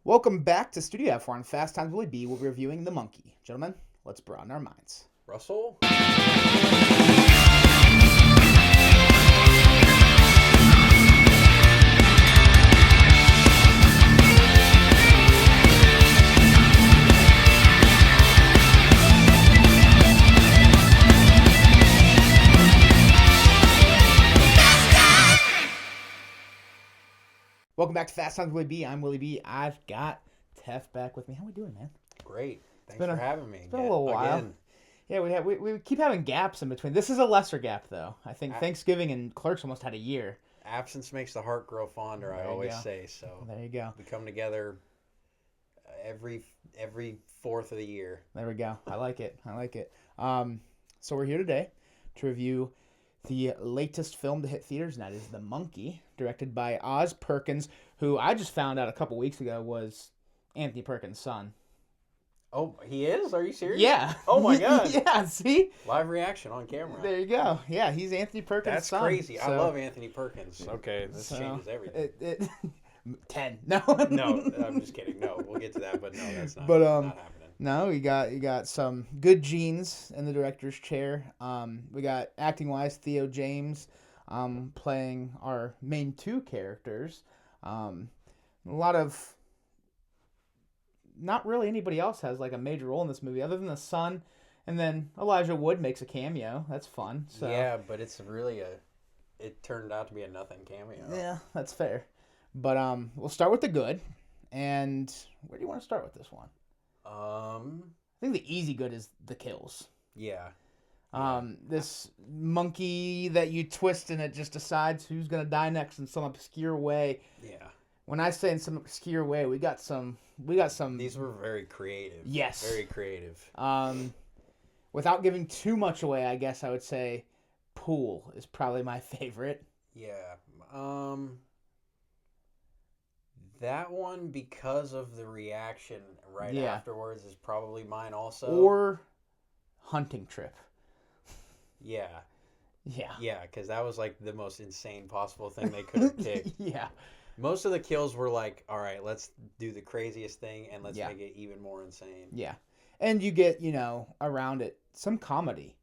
Welcome back to Studio F4 on Fast Times Willy B. We'll be reviewing The Monkey. Gentlemen, let's broaden our minds. Russell? Welcome back to Fast Times Willy B. I'm Willy B. I've got Teff back with me. How we doing, man? Great. Thanks for having me. It's been a little while. Again. Yeah, we keep having gaps in between. This is a lesser gap, though. I think Thanksgiving and Clerks almost had a year. Absence makes the heart grow fonder, I always say. So there you go. We come together every fourth of the year. There we go. I like it. So we're here today to review the latest film to hit theaters, and that is The Monkey, directed by Oz Perkins, who I just found out a couple weeks ago was Anthony Perkins' son. Oh, he is? Are you serious? Yeah. Oh, my God. Yeah, see? Live reaction on camera. There you go. Yeah, he's Anthony Perkins' son. That's crazy. I love Anthony Perkins. Okay, this changes everything. 10. No. No, I'm just kidding. No, we'll get to that, but no, that's not, not happening. No, you got some good genes in the director's chair. We got, acting-wise, Theo James playing our main two characters. A lot of... Not really anybody else has like a major role in this movie other than the son, and then Elijah Wood makes a cameo. That's fun. So yeah, but it's really it turned out to be a nothing cameo. Yeah, that's fair. But we'll start with the good. And where do you want to start with this one? I think the easy good is the kills. Yeah. This monkey that you twist and it just decides who's gonna die next in some obscure way. Yeah. When I say in some obscure way, we got some. These were very creative. Yes. Very creative. Without giving too much away, I guess I would say Pool is probably my favorite. Yeah. That one, because of the reaction afterwards, is probably mine also. Or Hunting Trip. Yeah. Yeah. Yeah, because that was like the most insane possible thing they could have picked. Yeah. Most of the kills were like, all right, let's do the craziest thing and let's make it even more insane. Yeah. And you get, around it, some comedy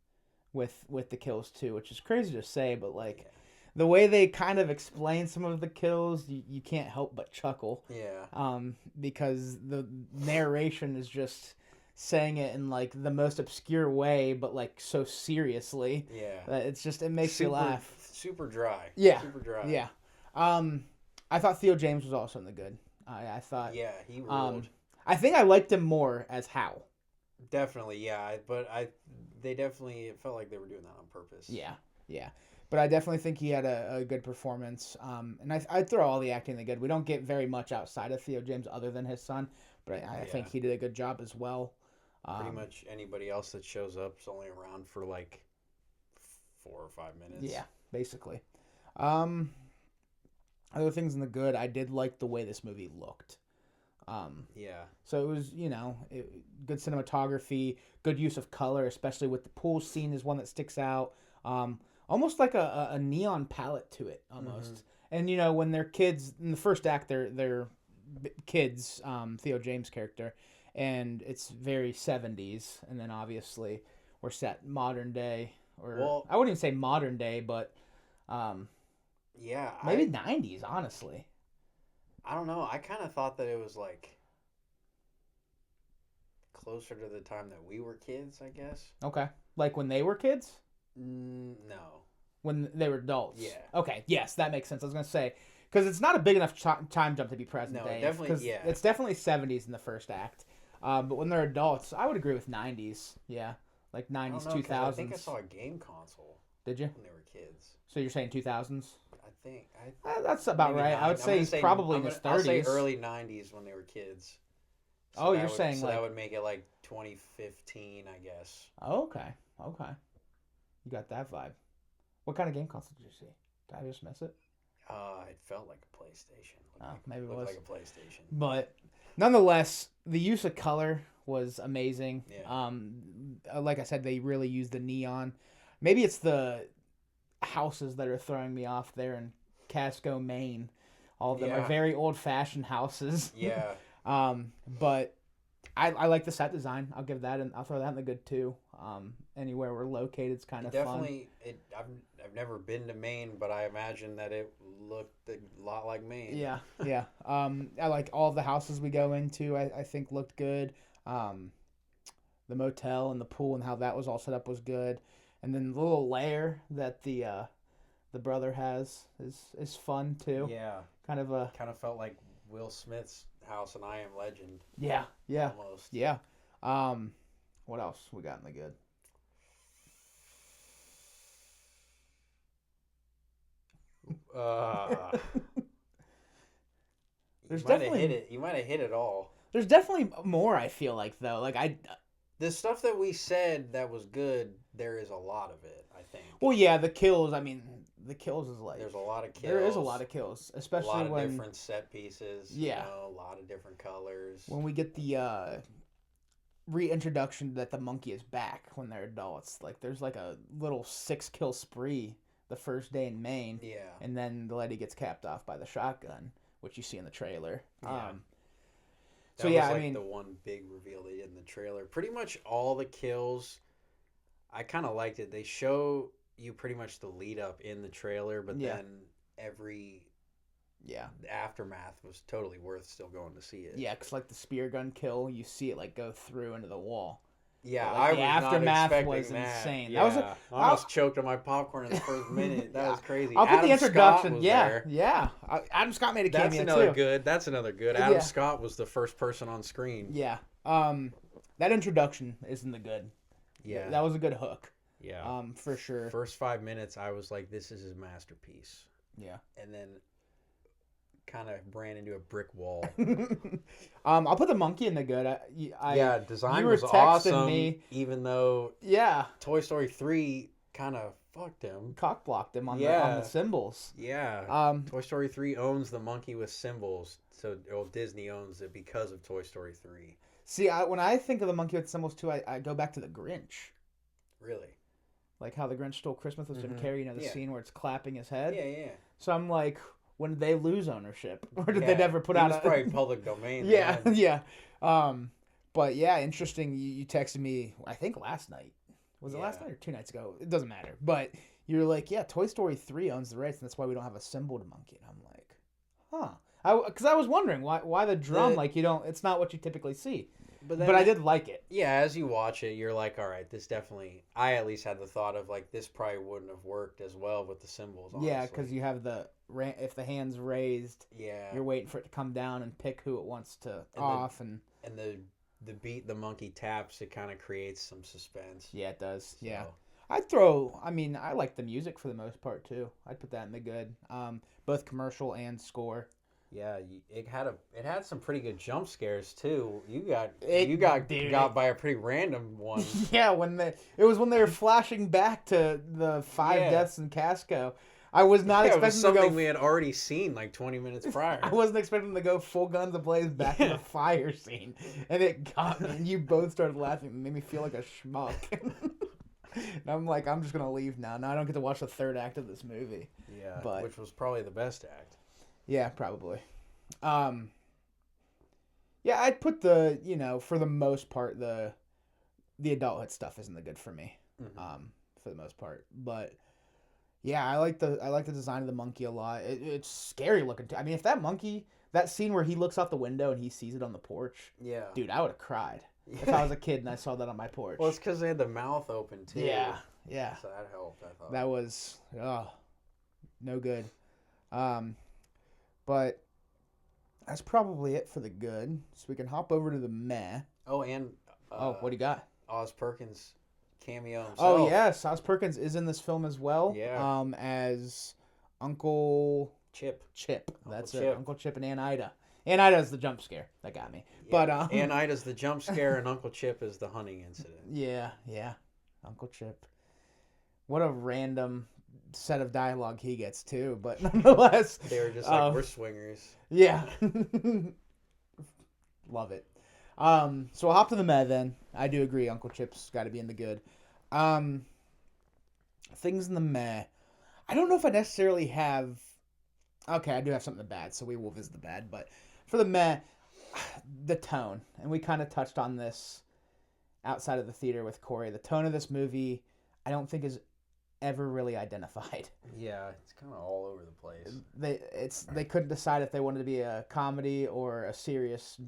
with the kills too, which is crazy to say, but like the way they kind of explain some of the kills, you can't help but chuckle. Yeah. Because the narration is just saying it in like the most obscure way, but like so seriously. Yeah. It makes you laugh. Super dry. Yeah. Super dry. Yeah. I thought Theo James was also in the good. I thought. Yeah, he ruled. I think I liked him more as Hal. Definitely, yeah. But it felt like they were doing that on purpose. Yeah, yeah. But I definitely think he had a good performance. And I'd throw all the acting in the good. We don't get very much outside of Theo James other than his son, but I think he did a good job as well. Pretty much anybody else that shows up is only around for like 4 or 5 minutes. Yeah, basically. Other things in the good, I did like the way this movie looked. Yeah. So it was, good cinematography, good use of color, especially with the pool scene is one that sticks out. Almost like a neon palette to it, almost. Mm-hmm. And, when they're kids, in the first act, they're kids, Theo James' character, and it's very 70s. And then, obviously, we're set modern day. I wouldn't even say modern day, but... yeah. Maybe 90s, honestly. I don't know. I kind of thought that it was like closer to the time that we were kids, I guess. Okay. Like when they were kids? No. When they were adults? Yeah. Okay. Yes, that makes sense. I was going to say, because it's not a big enough time jump to be present day. Definitely, yeah. It's definitely 70s in the first act. But when they're adults, I would agree with 90s. Yeah. Like 90s, 2000s. I think I saw a game console. Did you? When they were kids. So you're saying 2000s? That's about right. I would say probably in his 30s. I'll say early 90s when they were kids. So you're saying that would make it like 2015, I guess. Oh, okay. You got that vibe. What kind of game console did you see? Did I just miss it? It felt like a PlayStation. Maybe it was like a PlayStation. But nonetheless, the use of color was amazing. Yeah. Like I said, they really used the neon. Maybe it's the houses that are throwing me off there in Casco, Maine. All of them are very old-fashioned houses. Yeah. But I like the set design. I'll give that, and I'll throw that in the good too. Anywhere we're located, it's kind of Definitely. I've never been to Maine, but I imagine that it looked a lot like Maine. Yeah, yeah. I like all the houses we go into. I think looked good. The motel and the pool and how that was all set up was good. And then the little lair that the brother has is fun too. Yeah. Kind of felt like Will Smith's house in I Am Legend. Yeah, yeah, almost. yeah. What else we got in the good? There's definitely You might have hit it all. There's definitely more. I feel like though, like the stuff that we said that was good. There is a lot of it. I think. Well, yeah, the kills. I mean, the kills is like there's a lot of kills. There is a lot of kills, especially a lot when of different set pieces. Yeah, a lot of different colors. When we get the reintroduction that the monkey is back when they're adults, like there's like a little 6-kill spree the first day in Maine. Yeah, and then the lady gets capped off by the shotgun, which you see in the trailer. Yeah. So was I mean, the one big reveal they did in the trailer. Pretty much all the kills, I kind of liked it. They show you pretty much the lead up in the trailer, but then every aftermath was totally worth still going to see it. Yeah, because like the spear gun kill, you see it like go through into the wall. Yeah, like, the aftermath was insane. Yeah. That was I almost choked on my popcorn in the first minute. That was crazy. I'll put the introduction. Scott was yeah, there. yeah. Adam Scott made a cameo too. That's another good. Adam Scott was the first person on screen. Yeah. That introduction is in the good. Yeah, that was a good hook. Yeah. For sure. First 5 minutes, I was like, "This is his masterpiece." Yeah. And then kind of ran into a brick wall. I'll put the monkey in the good. Design you were was awesome. Me. Even though Toy Story 3 kind of fucked him, cock blocked him on the symbols. Yeah. Toy Story 3 owns the monkey with symbols, so Disney owns it because of Toy Story 3. See, when I think of the monkey with symbols too, I go back to the Grinch. Really? Like how the Grinch Stole Christmas with Jim Carrey. You know the scene where it's clapping his head. Yeah. So I'm like, when did they lose ownership, or did they never put out? It's probably public domain. Yeah. But yeah, interesting. You texted me, I think last night. Was it last night or 2 nights ago? It doesn't matter. But you're like, yeah, Toy Story 3 owns the rights, and that's why we don't have a symbol to monkey. And I'm like, huh? Because I was wondering why the drum, like you don't. It's not what you typically see. But I did like it. Yeah, as you watch it, you're like, all right, this definitely. I at least had the thought of like, this probably wouldn't have worked as well with the symbols. Honestly. Yeah, because you have if the hand's raised, you're waiting for it to come down and pick who it wants to and the beat the monkey taps, it kind of creates some suspense. Yeah, it does. So. Yeah, I like the music for the most part too. I'd put that in the good. Both commercial and score. Yeah, it had some pretty good jump scares too. You got by a pretty random one. Yeah, when they were flashing back to the 5 deaths in Casco. I was not expecting something we had already seen like 20 minutes prior. I wasn't expecting them to go full guns ablaze back to the fire scene, and it got me. And you both started laughing. It made me feel like a schmuck. And I'm like, I'm just gonna leave now. Now I don't get to watch the third act of this movie. Yeah, which was probably the best act. Yeah, probably. Yeah, I'd put for the most part, the adulthood stuff isn't the good for me. For the most part, but yeah, I like the design of the monkey a lot. It's scary looking too. I mean, if that scene where he looks out the window and he sees it on the porch, dude, I would have cried if I was a kid and I saw that on my porch. Well, it's because they had the mouth open too. Yeah. So that helped. I thought that was no good. But that's probably it for the good. So we can hop over to the meh. Oh, and what do you got? Oz Perkins cameo himself. Oh yes, Oz Perkins is in this film as well. Yeah. As Uncle Chip. That's Chip. It. Uncle Chip and Aunt Ida. Aunt Ida's the jump scare that got me. Yeah. But Aunt Ida's the jump scare and Uncle Chip is the hunting incident. Yeah. Uncle Chip. What a random set of dialogue he gets too, but nonetheless, they were just like, we're swingers. Yeah. Love it. So I'll hop to the meh then. I do agree Uncle Chip's got to be in the good. Things in the meh. I don't know if I necessarily have. Okay, I do have something bad, so we will visit the bad. But for the meh, The tone, and we kind of touched on this outside of the theater with Corey. The tone of this movie, I don't think is ever really identified. Yeah, it's kind of all over the place. They couldn't decide if they wanted to be a comedy or a serious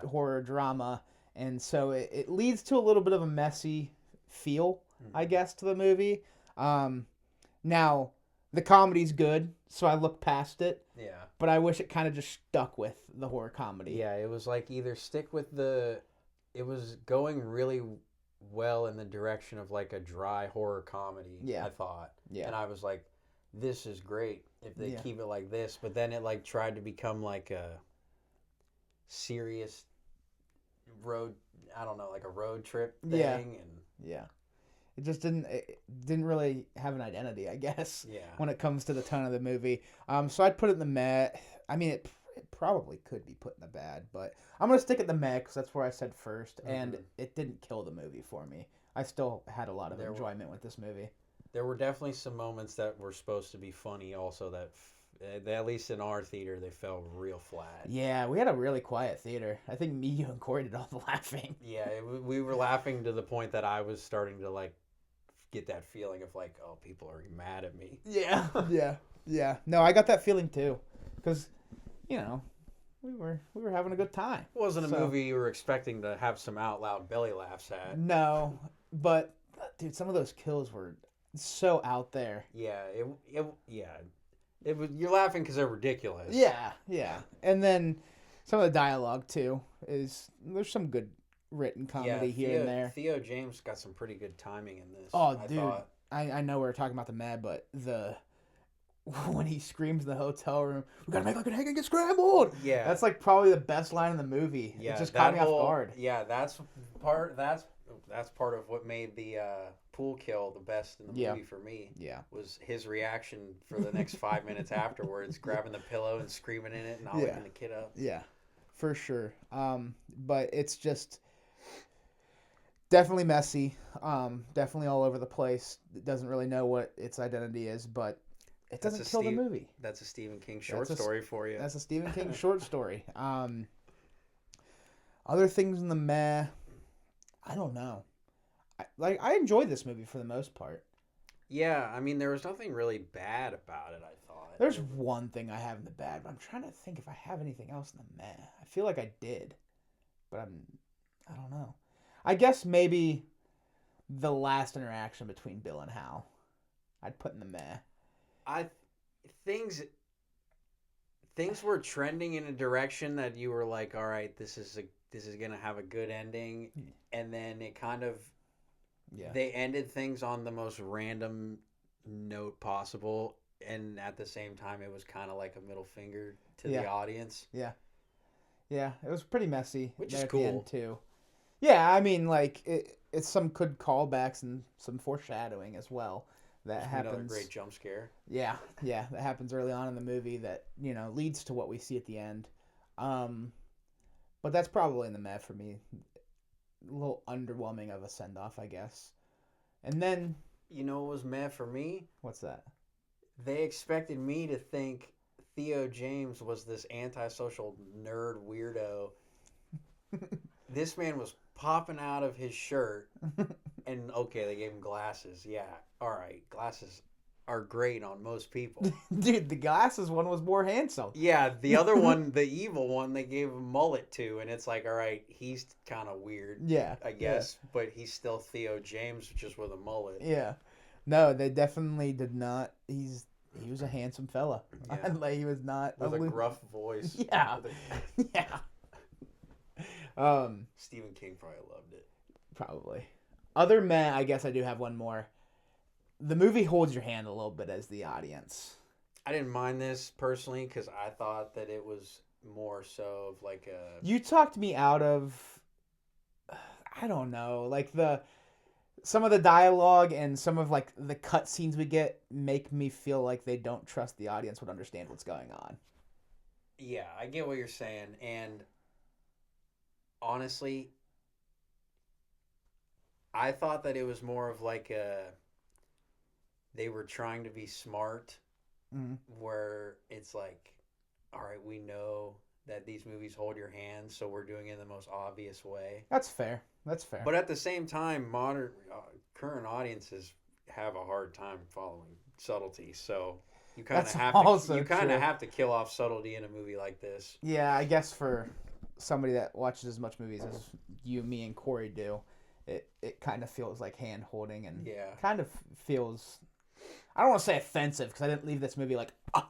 horror drama, and so it leads to a little bit of a messy feel, I guess, to the movie. Now the comedy's good, so I look past it. Yeah. But I wish it kind of just stuck with the horror comedy. Yeah, it was like either stick with it was going really well in the direction of like a dry horror comedy, I thought. Yeah. And I was like, this is great if they keep it like this. But then it like tried to become like a serious road, I don't know, like a road trip thing. It just didn't really have an identity, I guess. Yeah. When it comes to the tone of the movie, so I'd put it in the meh. I mean, it probably could be put in the bad, but I'm gonna stick at the meh because that's where I said first, and it didn't kill the movie for me. I still had a lot of enjoyment with this movie. There were definitely some moments that were supposed to be funny, also that. At least in our theater, they fell real flat. Yeah, we had a really quiet theater. I think me, you, and Corey did all the laughing. Yeah, we were laughing to the point that I was starting to like get that feeling of like, oh, people are mad at me. Yeah. No, I got that feeling too, because we were having a good time. It wasn't a movie you were expecting to have some out loud belly laughs at. No, but dude, some of those kills were so out there. Yeah, it was. You're laughing because they're ridiculous. Yeah. And then some of the dialogue too there's some good written comedy here and there. Theo James got some pretty good timing in this. Oh, dude, I know we're talking about the mad, but when he screams in the hotel room, "We gotta make like an egg and get scrambled." Yeah, that's like probably the best line in the movie. Yeah, it just caught me off guard. Yeah, that's part of what made the pool kill the best in the movie for me. Yeah, was his reaction for the next 5 minutes afterwards, grabbing the pillow and screaming in it and not waking the kid up. Yeah, for sure. But it's just definitely messy. Definitely all over the place. It doesn't really know what its identity is, but it doesn't kill the movie. That's a Stephen King short story for you. That's a Stephen King short story. Other things in the meh, I don't know. I enjoyed this movie for the most part. Yeah, I mean, there was nothing really bad about it, I thought. There's one thing I have in the bad, but I'm trying to think if I have anything else in the meh. I feel like I did, but I don't know. I guess maybe the last interaction between Bill and Hal, I'd put in the meh. Things were trending in a direction that you were like, all right, this is gonna have a good ending, and then it kind of they ended things on the most random note possible, and at the same time it was kind of like a middle finger to the audience. Yeah, it was pretty messy, which is cool at the end too. Yeah, I mean, like it's some good callbacks and some foreshadowing as well. That happens. Another great jump scare. Yeah, that happens early on in the movie that leads to what we see at the end. But that's probably in the meh for me. A little underwhelming of a send off, I guess. And then what was meh for me? What's that? They expected me to think Theo James was this antisocial nerd weirdo. This man was popping out of his shirt, and okay, they gave him glasses. Yeah, all right, glasses are great on most people. Dude, the glasses one was more handsome. Yeah, the other one, the evil one, they gave a mullet to, and it's like, all right, he's kind of weird. Yeah, I guess, but he's still Theo James, just with a mullet. Yeah, no, they definitely did not. He was a handsome fella. Yeah. Like, he was not with a gruff voice. Yeah, yeah. Stephen King probably loved it. Probably. Other meh, I guess I do have one more. The movie holds your hand a little bit as the audience. I didn't mind this personally because I thought that it was more so of like a... You talked me out of, I don't know, like some of the dialogue and some of like the cut scenes we get make me feel like they don't trust the audience would understand what's going on. Yeah, I get what you're saying, and honestly, I thought that it was more of like they were trying to be smart, where it's like, all right, we know that these movies hold your hand, so we're doing it in the most obvious way. That's fair. But at the same time, modern current audiences have a hard time following subtlety, so you kind of have to kill off subtlety in a movie like this. Yeah, I guess for somebody that watches as much movies as you, me, and Corey do, it kind of feels like hand holding and kind of feels, I don't want to say offensive because I didn't leave this movie like, oh,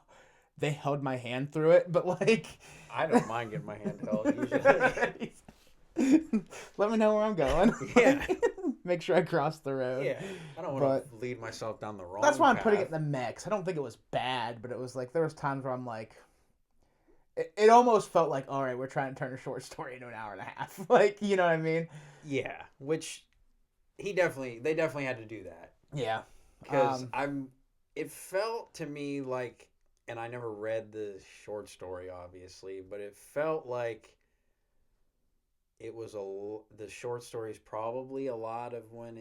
they held my hand through it, but like I don't mind getting my hand held usually. Let me know where I'm going. Yeah. Make sure I cross the road. Yeah. I don't want to lead myself down the wrong That's why I'm path. putting it in the mix. I don't think it was bad, but it was like there was times where I'm like, it almost felt like, all right, we're trying to turn a short story into an hour and a half. Like, you know what I mean? Yeah. Which they definitely had to do that. Yeah. Because it felt to me like, and I never read the short story obviously, but it felt like it was the short story is probably a lot of when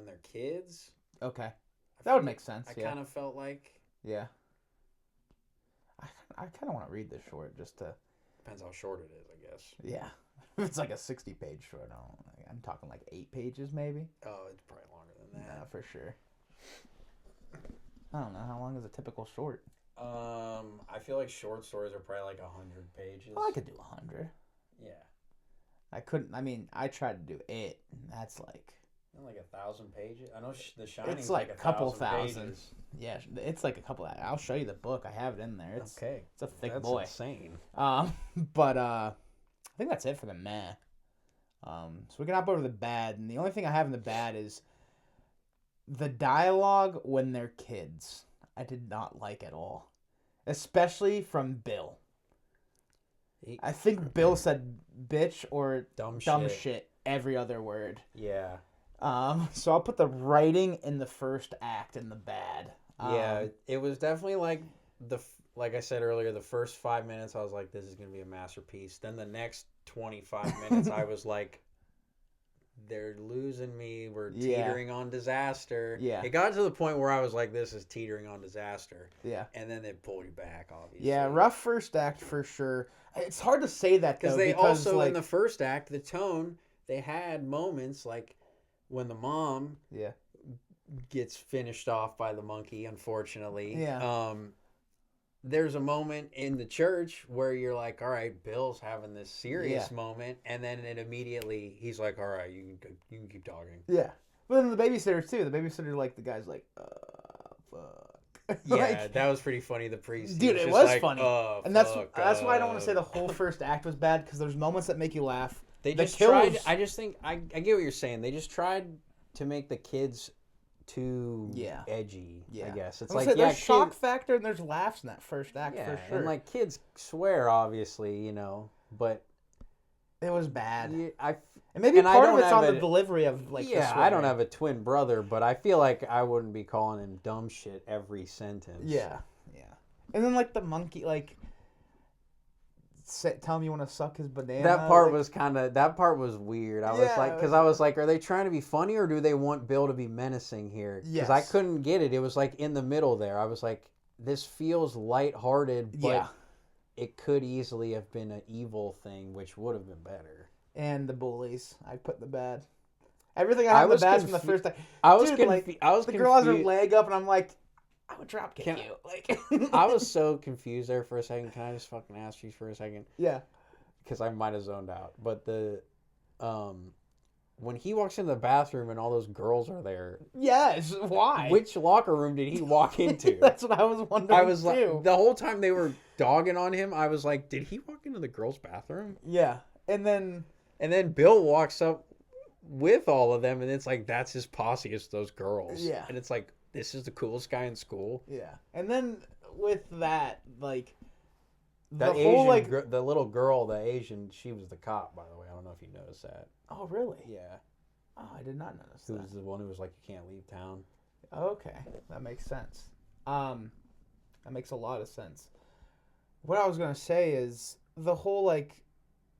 they're kids. Okay. That would make sense. I kind of felt like. Yeah. I kind of want to read this short just to. Depends how short it is, I guess. Yeah. If it's like a 60-page short, I'm talking like 8 pages maybe. Oh, it's probably longer than that. Yeah, for sure. I don't know. How long is a typical short? I feel like short stories are probably like 100 pages. Well, I could do 100. Yeah. I couldn't. I mean, I tried to do it, and that's like 1,000 pages. I know The Shining's it's like a couple 1,000 thousand. pages. Yeah, it's like a couple. I'll show you the book. I have it in there. It's okay. It's a thick That's boy. Insane. But I think that's it for the meh. So we can hop over to the bad, and the only thing I have in the bad is the dialogue when they're kids. I did not like at all, especially from Bill. I think Bill said bitch or dumb shit every other word. Yeah. So I'll put the writing in the first act in the bad. Yeah, it was definitely like like I said earlier, the first 5 minutes I was like, this is gonna be a masterpiece. Then the next 25 minutes I was like, they're losing me. We're teetering on disaster. Yeah. It got to the point where I was like, this is teetering on disaster. Yeah. And then they pulled you back, obviously. Yeah, rough first act for sure. It's hard to say that, though. Because also, in the first act, the tone, they had moments like when the mom gets finished off by the monkey, unfortunately. Yeah. There's a moment in the church where you're like, all right, Bill's having this serious moment, and then he's like, all right, you can keep talking. Yeah. But then the babysitter, too. The babysitter, like, the guy's like, fuck. Yeah, that was pretty funny, the priest. Dude, it was funny. And that's why I don't want to say the whole first act was bad, because there's moments that make you laugh. They just tried, I just think, I get what you're saying. They just tried to make the kids too edgy, I guess. It's like, there's shock factor and there's laughs in that first act for sure. And like kids swear, obviously, but it was bad. And maybe part of it's on the delivery of like. Yeah, I don't have a twin brother, but I feel like I wouldn't be calling him dumb shit every sentence. Yeah, and then like the monkey, like. Tell him you want to suck his banana. That part was weird. I was like, are they trying to be funny or do they want Bill to be menacing here? Because I couldn't get it. It was like in the middle there. I was like, this feels lighthearted, but it could easily have been an evil thing, which would have been better. And the bullies, I put in the bad. Everything I have in the bad from the first time. The girl has her leg up, and I'm like, I would drop kick you. Like, I was so confused there for a second. Can I just fucking ask you for a second? Yeah. Because I might have zoned out. But when he walks into the bathroom and all those girls are there. Yes. Why? Which locker room did he walk into? That's what I was wondering. Like, the whole time they were dogging on him, I was like, did he walk into the girls' bathroom? Yeah. And then Bill walks up with all of them, and it's like, that's his posse, it's those girls. Yeah. And it's like, this is the coolest guy in school. Yeah. And then with that, like, the whole, like... the little girl, the Asian, she was the cop, by the way. I don't know if you noticed that. Oh, really? Yeah. Oh, I did not notice that. Who was the one who was like, you can't leave town. Okay. That makes sense. That makes a lot of sense. What I was going to say is the whole, like,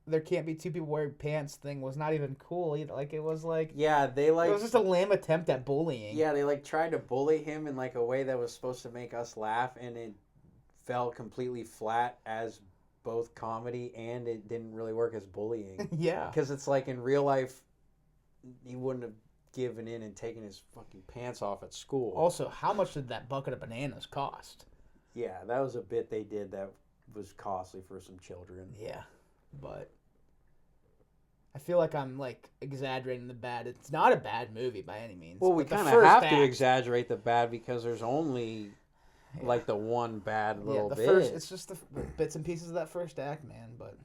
there can't be two people wearing pants thing was not even cool either. Like, it was like... Yeah, they like... It was just a lame attempt at bullying. Yeah, they like tried to bully him in like a way that was supposed to make us laugh, and it fell completely flat as both comedy and it didn't really work as bullying. Yeah. Because it's like in real life, he wouldn't have given in and taken his fucking pants off at school. Also, how much did that bucket of bananas cost? Yeah, that was a bit they did that was costly for some children. Yeah, but I feel like I'm like exaggerating the bad. It's not a bad movie by any means. Well, we but the kind of first have act- to exaggerate the bad because there's only like the one bad little bit. It's just the bits and pieces of that first act, man. But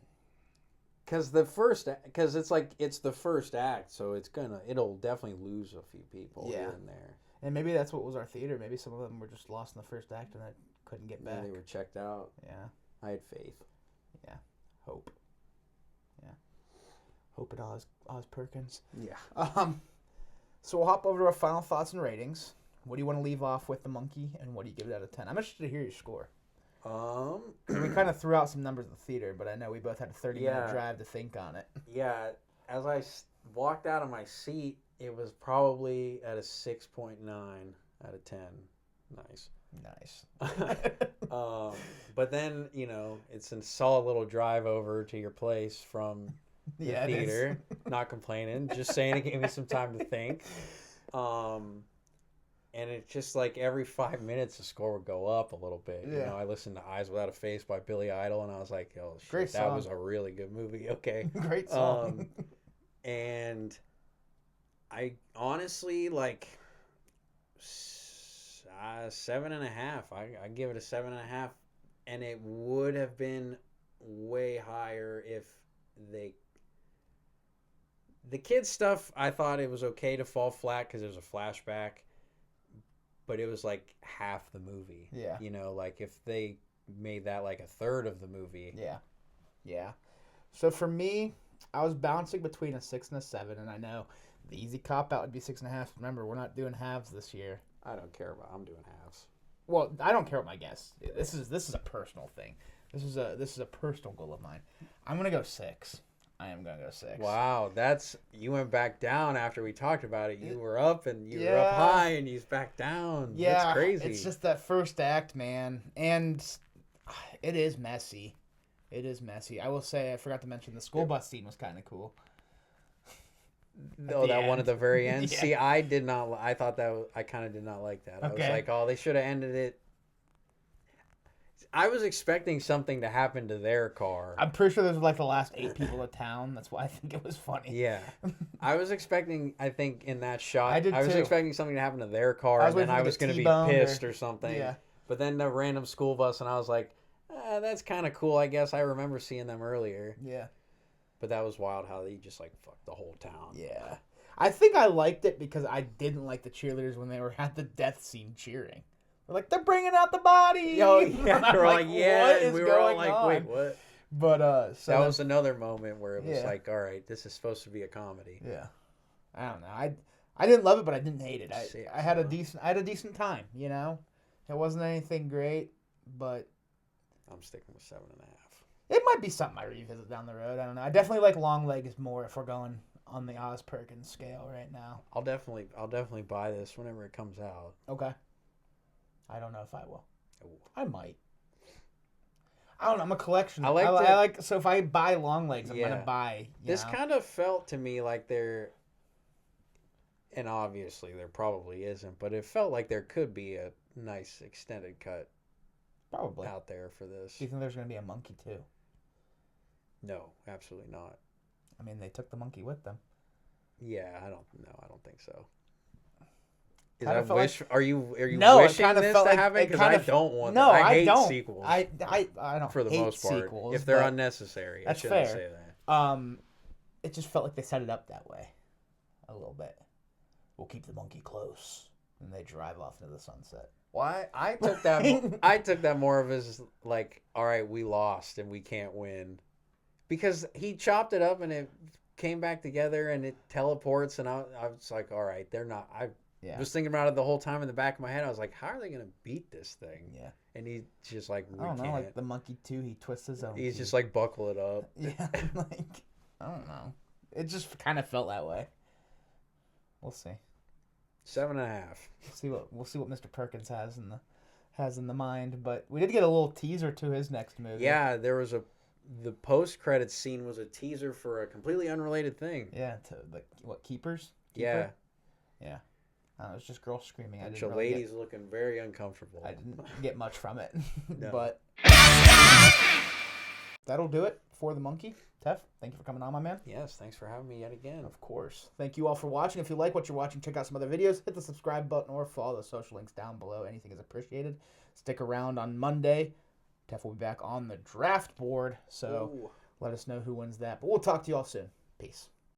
because it's the first act, so it'll definitely lose a few people here and there. And maybe that's what was our theater. Maybe some of them were just lost in the first act and I couldn't get back. They were checked out. Yeah. I had faith. Yeah. Hope. Yeah. Hope at Oz Perkins. Yeah. So we'll hop over to our final thoughts and ratings. What do you want to leave off with the monkey, and what do you give it out of 10? I'm interested to hear your score. We kind of threw out some numbers at the theater, but I know we both had a 30-minute drive to think on it. Yeah. As I walked out of my seat, it was probably at a 6.9 out of 10. Nice. But then, it's a solid little drive over to your place from the theater. Not complaining, just saying it gave me some time to think. And it's just like every 5 minutes the score would go up a little bit. Yeah. I listened to Eyes Without a Face by Billy Idol, and I was like, oh, shit, Great that song. was a really good movie. Okay. Great song. And I honestly, 7.5. I give it a 7.5, and it would have been way higher if the kids stuff. I thought it was okay to fall flat because it was a flashback, but it was like half the movie. Yeah. If they made that like a third of the movie. Yeah. So for me, I was bouncing between a 6 and a 7, and I know the easy cop-out would be 6.5. Remember, we're not doing halves this year. I don't care about. I'm doing halves. Well, I don't care what my guess. This is a personal thing. This is a personal goal of mine. I'm gonna go 6. I am gonna go 6. Wow, you went back down after we talked about it. You were up and you were up high, and you back down. Yeah, that's crazy. It's just that first act, man, and it is messy. I will say, I forgot to mention the school bus scene was kind of cool. One at the very end. Yeah. See, I did not. I thought I kind of did not like that. I was like, oh, they should have ended it. I was expecting something to happen to their car. I'm pretty sure those were like the last 8 people of town. That's why I think it was funny. Yeah, I was expecting. I think in that shot, I was expecting something to happen to their car, and then I was going to be pissed or something. Yeah. But then the random school bus, and I was like, that's kind of cool. I guess I remember seeing them earlier. Yeah. But that was wild how they just fucked the whole town. Yeah. I think I liked it because I didn't like the cheerleaders when they were at the death scene cheering. They're like, they're bringing out the body. Oh, yeah. They're like, yeah. What is and we were all like, going wait, on? what? But so that was another moment where it was like, all right, this is supposed to be a comedy. Yeah. I don't know. I didn't love it, but I didn't hate it. I had a decent time, It wasn't anything great, but I'm sticking with 7.5. It might be something I revisit down the road. I don't know. I definitely like Long Legs more if we're going on the Oz Perkins scale right now. I'll definitely buy this whenever it comes out. Okay. I don't know if I will. Ooh. I might. I don't know. I'm a collectioner. I like so if I buy Long Legs, I'm gonna buy. This kind of felt to me like and obviously there probably isn't, but it felt like there could be a nice extended cut. Probably out there for this. Do you think there's gonna be a monkey too? No, absolutely not. I mean, they took the monkey with them. Yeah, I don't think so. Are you wishing this to happen? Because I don't want. No, I hate don't. sequels. I don't. For the hate most part, sequels, if they're unnecessary, that's I shouldn't fair. say that. It just felt like they set it up that way, a little bit. We'll keep the monkey close, and they drive off into the sunset. Well, I took that. I took that more of as like, all right, we lost and we can't win, because he chopped it up and it came back together and it teleports, and I was like, all right, they're not. I was thinking about it the whole time in the back of my head. I was like, how are they gonna beat this thing? Yeah. And he's just like, I don't know, like the monkey too. He twists his own. He's just like, buckle it up. Yeah, like I don't know. It just kind of felt that way. We'll see. 7.5. We'll see what Mr. Perkins has in the mind. But we did get a little teaser to his next movie. Yeah, there was the post-credits scene was a teaser for a completely unrelated thing. Yeah, to like what Keepers? Yeah. Yeah. It was just girls screaming. Bunch of ladies looking very uncomfortable. I didn't get much from it. No. But that'll do it for the monkey. Teff, thank you for coming on, my man. Yes, thanks for having me yet again. Of course. Thank you all for watching. If you like what you're watching, check out some other videos. Hit the subscribe button or follow the social links down below. Anything is appreciated. Stick around on Monday. Teff will be back on the draft board. So let us know who wins that. But we'll talk to you all soon. Peace.